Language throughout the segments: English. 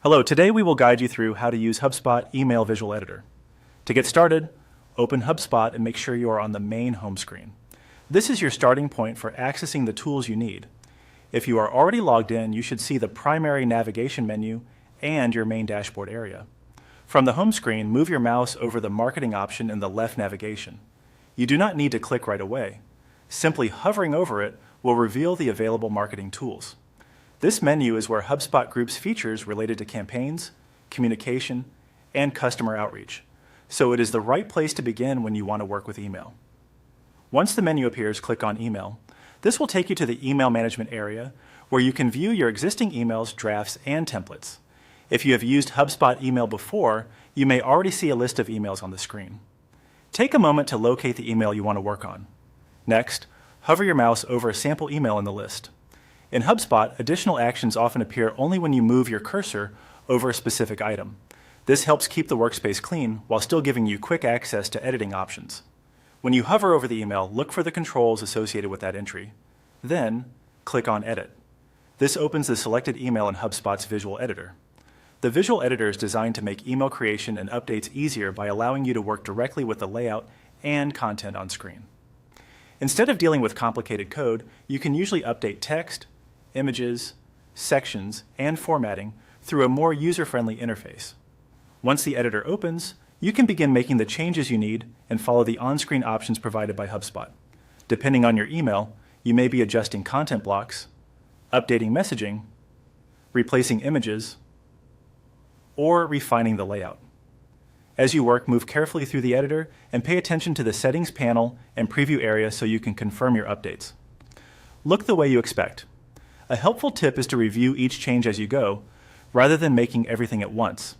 Hello, today we will guide you through how to use HubSpot Email Visual Editor. To get started, open HubSpot and make sure you are on the main home screen. This is your starting point for accessing the tools you need. If you are already logged in, you should see the primary navigation menu and your main dashboard area. From the home screen, move your mouse over the marketing option in the left navigation. You do not need to click right away. Simply hovering over it will reveal the available marketing tools. This menu is where HubSpot groups features related to campaigns, communication, and customer outreach, so it is the right place to begin when you want to work with email. Once the menu appears, click on Email. This will take you to the email management area where you can view your existing emails, drafts, and templates. If you have used HubSpot email before, you may already see a list of emails on the screen. Take a moment to locate the email you want to work on. Next, hover your mouse over a sample email in the list. In HubSpot, additional actions often appear only when you move your cursor over a specific item. This helps keep the workspace clean while still giving you quick access to editing options. When you hover over the email, look for the controls associated with that entry. Then, click on Edit. This opens the selected email in HubSpot's visual editor. The visual editor is designed to make email creation and updates easier by allowing you to work directly with the layout and content on screen. Instead of dealing with complicated code, you can usually update text, images, sections, and formatting through a more user-friendly interface. Once the editor opens, you can begin making the changes you need and follow the on-screen options provided by HubSpot. Depending on your email, you may be adjusting content blocks, updating messaging, replacing images, or refining the layout. As you work, move carefully through the editor and pay attention to the Settings panel and Preview area so you can confirm your updates. Look the way you expect. A helpful tip is to review each change as you go, rather than making everything at once.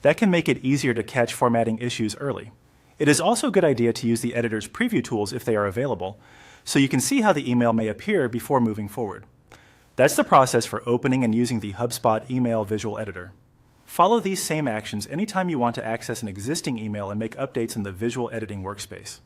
That can make it easier to catch formatting issues early. It is also a good idea to use the editor's preview tools if they are available, so you can see how the email may appear before moving forward. That's the process for opening and using the HubSpot Email Visual Editor. Follow these same actions anytime you want to access an existing email and make updates in the visual editing workspace.